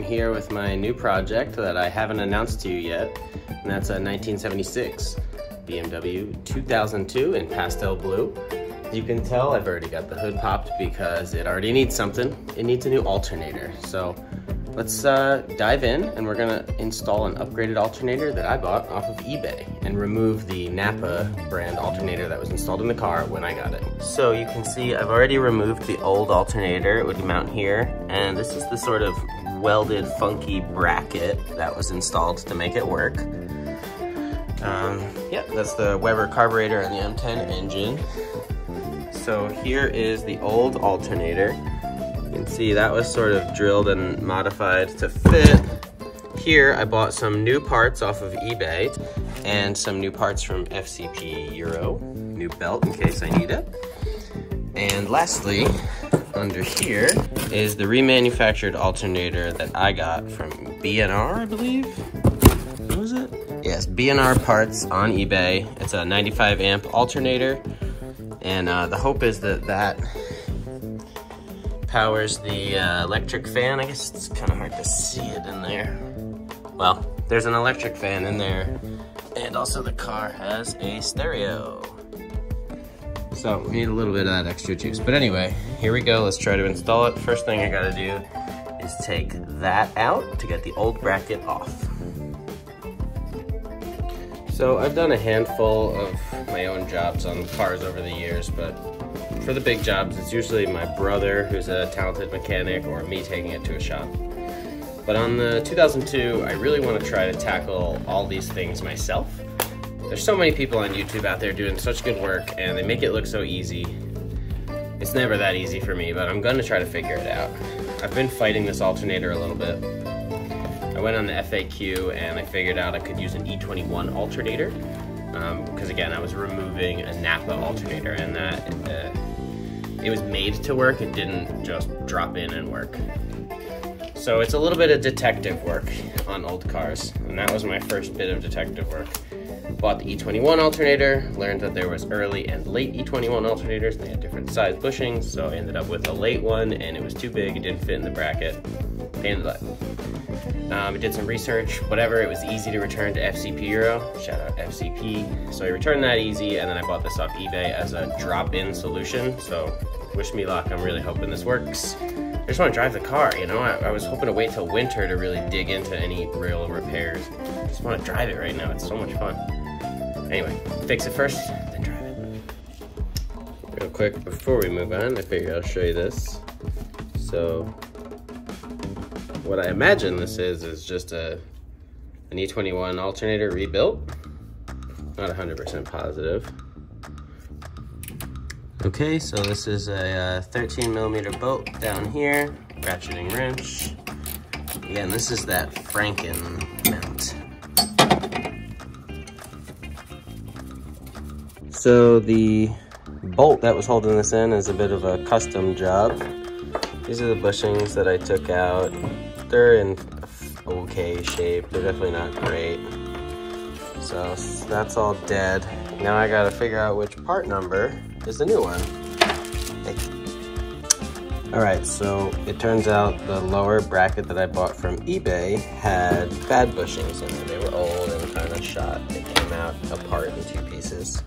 here with my new project that I haven't announced to you yet, and that's a 1976 BMW 2002 in Pastel Blue. As you can tell, I've already got the hood popped because it already needs something. It needs a new alternator. So let's dive in, and we're gonna install an upgraded alternator that I bought off of eBay and remove the Napa brand alternator that was installed in the car when I got it. So you can see I've already removed the old alternator. It would mount here, and this is the sort of welded funky bracket that was installed to make it work. Yeah, that's the Weber carburetor and the M10 engine. So here is the old alternator. You can see that was sort of drilled and modified to fit. Here I bought some new parts off of eBay and some new parts from FCP Euro. New belt in case I need it. And lastly, under here is the remanufactured alternator that I got from B&R, I believe. What was it? Yes, B&R parts on eBay. It's a 95 amp alternator. And the hope is that that powers the electric fan. I guess it's kind of hard to see it in there. Well, there's an electric fan in there, and also the car has a stereo. So we need a little bit of that extra juice. But anyway, here we go. Let's try to install it. First thing I gotta do is take that out to get the old bracket off. So I've done a handful of my own jobs on cars over the years, but for the big jobs, it's usually my brother who's a talented mechanic or me taking it to a shop. But on the 2002, I really want to try to tackle all these things myself. There's so many people on YouTube out there doing such good work, and they make it look so easy. It's never that easy for me, but I'm going to try to figure it out. I've been fighting this alternator a little bit. I went on the FAQ and I figured out I could use an E21 alternator because again, I was removing a Napa alternator, and that it was made to work. It didn't just drop in and work. So it's a little bit of detective work on old cars, and that was my first bit of detective work. Bought the E21 alternator, learned that there was early and late E21 alternators, and they had different size bushings, so I ended up with a late one, and it was too big, it didn't fit in the bracket. Pain in the butt. I did some research, whatever, it was easy to return to FCP Euro, shout out FCP. So I returned that easy, and then I bought this off eBay as a drop-in solution, so wish me luck, I'm really hoping this works. I just want to drive the car, you know, I was hoping to wait till winter to really dig into any real repairs. I just want to drive it right now, it's so much fun. Anyway, fix it first, then drive it. Real quick, before we move on, I figured I'll show you this. So, what I imagine this is just an E21 alternator rebuilt. Not 100% positive. Okay, so this is a 13mm bolt down here, ratcheting wrench. Again, this is that Franken mount. So the bolt that was holding this in is a bit of a custom job. These are the bushings that I took out. They're in okay shape. They're definitely not great. So that's all dead. Now I gotta figure out which part number is the new one. All right, so it turns out the lower bracket that I bought from eBay had bad bushings in it. They were old and kind of shot. They came out apart in two pieces.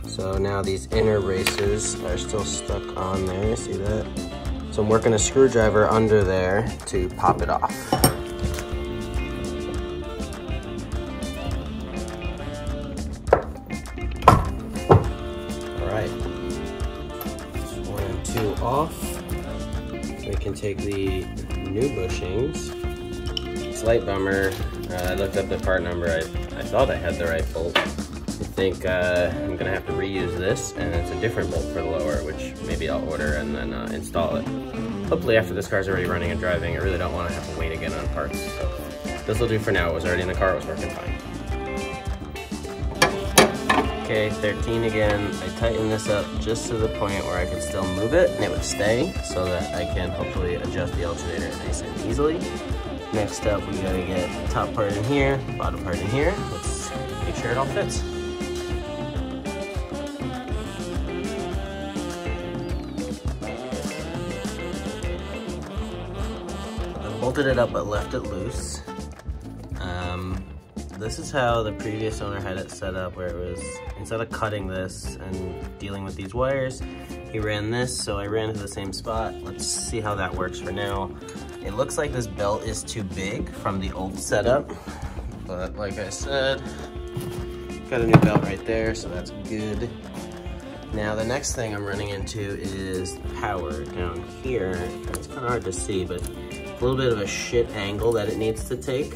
So now these inner braces are still stuck on there, see that? So I'm working a screwdriver under there to pop it off. All right, so 1 and 2 off. We can take the new bushings. Slight bummer, I looked up the part number. I thought I had the right bolt. I think I'm gonna have to reuse this, and it's a different bolt for the lower, which maybe I'll order and then install it. Hopefully after this car's already running and driving. I really don't want to have to wait again on parts. So this will do for now. It was already in the car, it was working fine. Okay, 13 again. I tightened this up just to the point where I could still move it and it would stay, so that I can hopefully adjust the alternator nice and easily. Next up, we gotta get the top part in here, bottom part in here. Let's make sure it all fits. bolted it up but left it loose. This is how the previous owner had it set up, where it was, instead of cutting this and dealing with these wires, he ran this, so I ran to the same spot. Let's see how that works for now. It looks like this belt is too big from the old setup, but like I said, got a new belt right there, so that's good. Now the next thing I'm running into is power down here. It's kind of hard to see, but a little bit of a shit angle that it needs to take.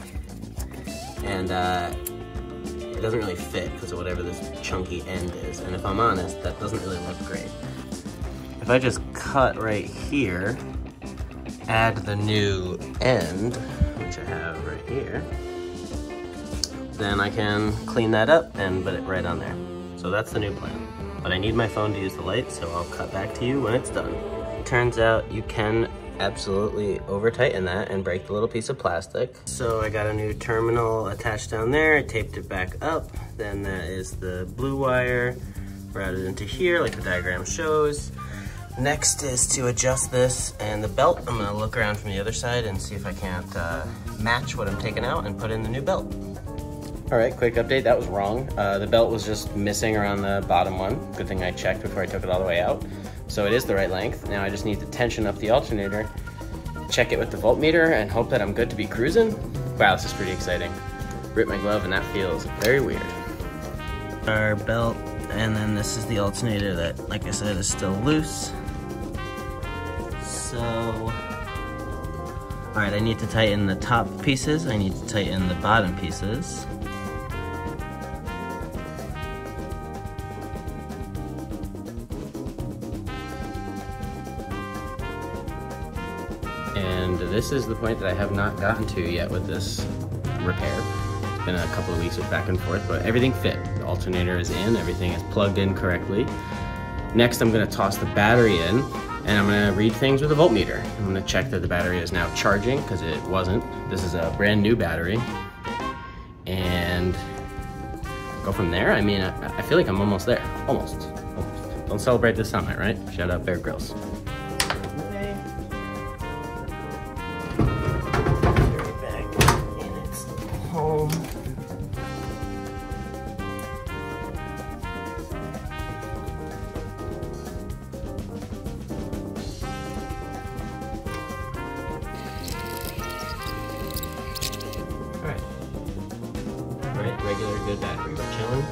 And it doesn't really fit because of whatever this chunky end is. And if I'm honest, that doesn't really look great. If I just cut right here, add the new end, which I have right here, then I can clean that up and put it right on there. So that's the new plan. But I need my phone to use the light, so I'll cut back to you when it's done. Turns out you can absolutely over tighten that and break the little piece of plastic. So I got a new terminal attached down there, I taped it back up, then that is the blue wire routed into here like the diagram shows. Next is to adjust this and the belt. I'm gonna look around from the other side and see if I can't match what I'm taking out and put in the new belt. All right, quick update, that was wrong. The belt was just missing around the bottom one. Good thing I checked before I took it all the way out. So it is the right length. Now I just need to tension up the alternator, check it with the voltmeter, and hope that I'm good to be cruising. Wow, this is pretty exciting. Rip my glove and that feels very weird. Our belt, and then this is the alternator that, like I said, is still loose. So, all right, I need to tighten the top pieces, I need to tighten the bottom pieces. And this is the point that I have not gotten to yet with this repair. It's been a couple of weeks of back and forth, but everything fit. The alternator is in, everything is plugged in correctly. Next, I'm gonna toss the battery in, and I'm gonna read things with a voltmeter. I'm gonna check that the battery is now charging, because it wasn't. This is a brand new battery. And go from there. I mean, I feel like I'm almost there, almost. Don't celebrate this summit, right? Shout out Bear Grylls. Home. Alright, regular good battery, we're chilling.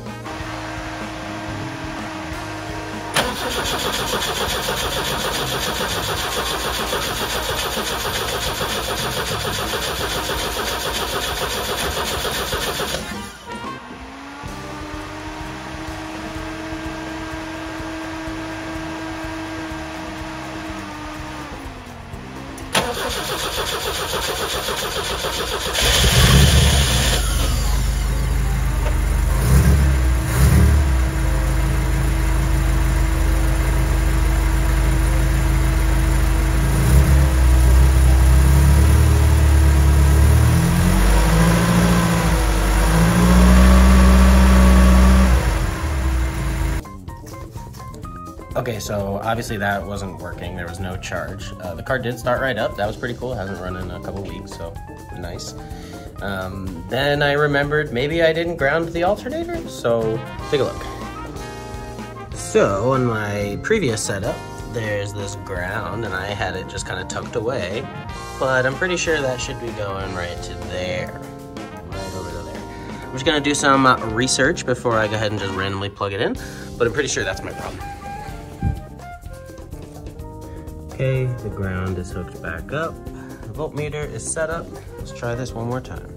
Okay, so obviously that wasn't working. There was no charge. The car did start right up. That was pretty cool. It hasn't run in a couple weeks, so nice. Then I remembered maybe I didn't ground the alternator, so take a look. So on my previous setup, there's this ground, and I had it just kind of tucked away, but I'm pretty sure that should be going right to there. Right over to there. I'm just gonna do some research before I go ahead and just randomly plug it in, but I'm pretty sure that's my problem. Okay, the ground is hooked back up. The voltmeter is set up. Let's try this one more time.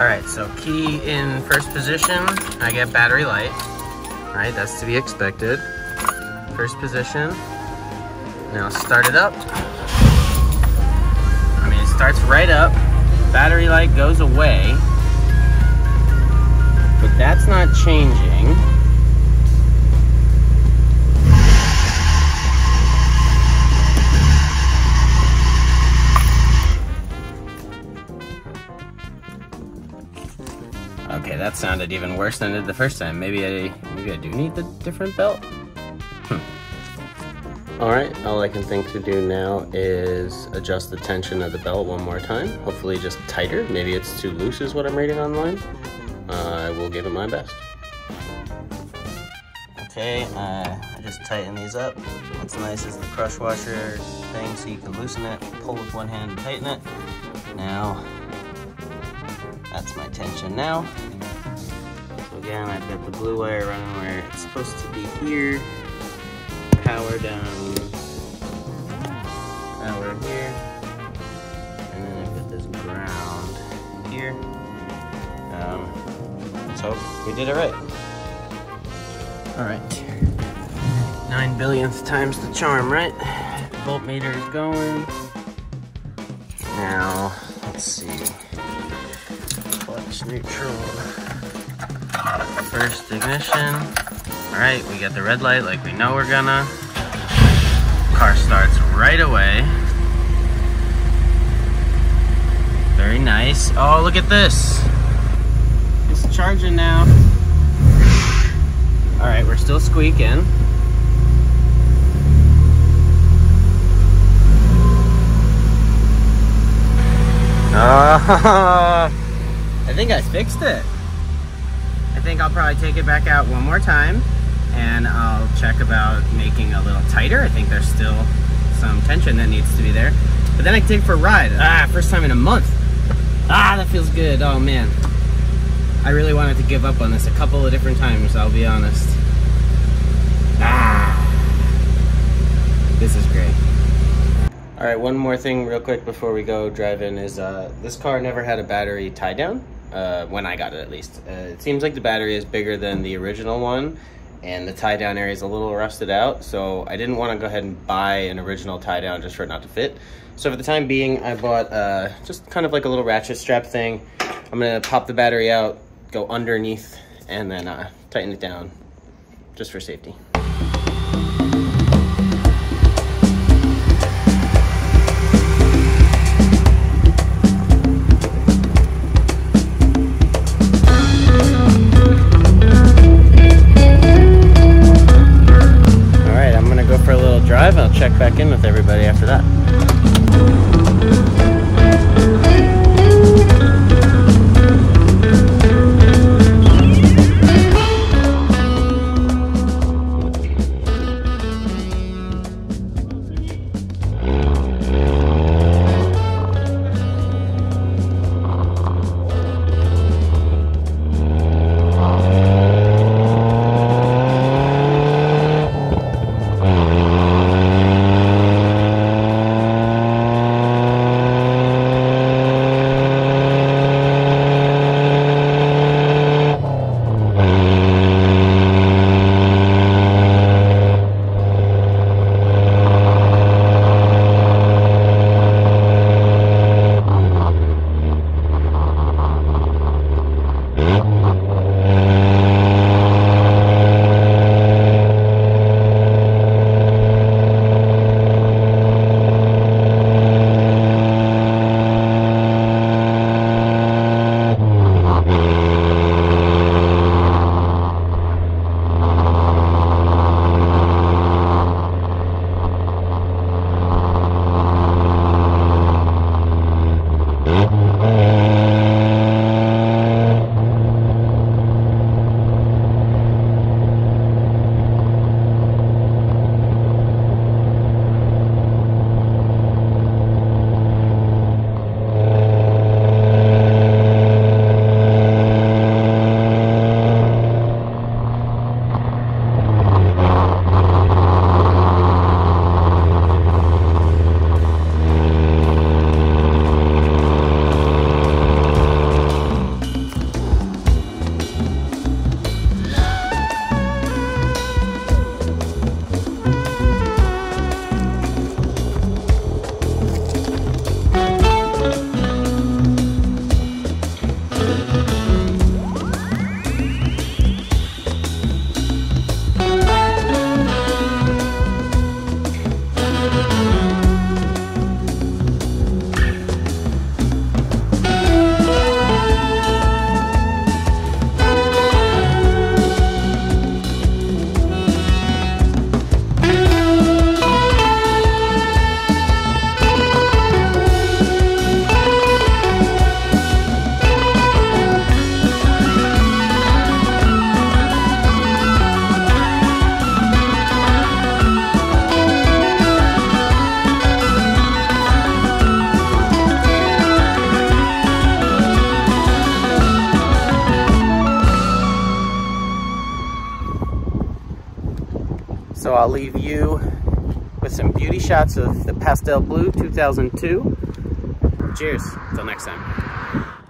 Alright, so key in first position, I get battery light. Alright, that's to be expected. First position. Now start it up. starts right up, battery light goes away, but that's not changing. Okay, that sounded even worse than it did the first time. Maybe I do need the different belt. Alright, all I can think to do now is adjust the tension of the belt one more time. Hopefully just tighter. Maybe it's too loose is what I'm reading online. I will give it my best. Okay, I just tighten these up. What's nice is the crush washer thing, so you can loosen it, pull with one hand and tighten it. Now, that's my tension now. So again, I've got the blue wire running where it's supposed to be here. Power down, power here, and then I've got this ground here. So we did it right. All right, 9 billionth times the charm, right? Voltmeter is going. Now, let's see. Clutch neutral. First ignition. All right, we got the red light like we know we're gonna. Car starts right away. Very nice. Oh, look at this. It's charging now. All right, we're still squeaking. I think I fixed it. I think I'll probably take it back out one more time and I'll check about making a little tighter. I think there's still some tension that needs to be there. But then I can take it for a ride. First time in a month. That feels good. Oh man. I really wanted to give up on this a couple of different times, I'll be honest. This is great. All right, one more thing real quick before we go drive-in is this car never had a battery tie-down, when I got it at least. It seems like the battery is bigger than the original one, and the tie-down area is a little rusted out, so I didn't want to go ahead and buy an original tie-down just for it not to fit. So for the time being, I bought just kind of like a little ratchet strap thing. I'm gonna pop the battery out, go underneath, and then tighten it down, just for safety. I'll check back in with everybody after that. So I'll leave you with some beauty shots of the Pastel Blue 2002. Cheers, until next time.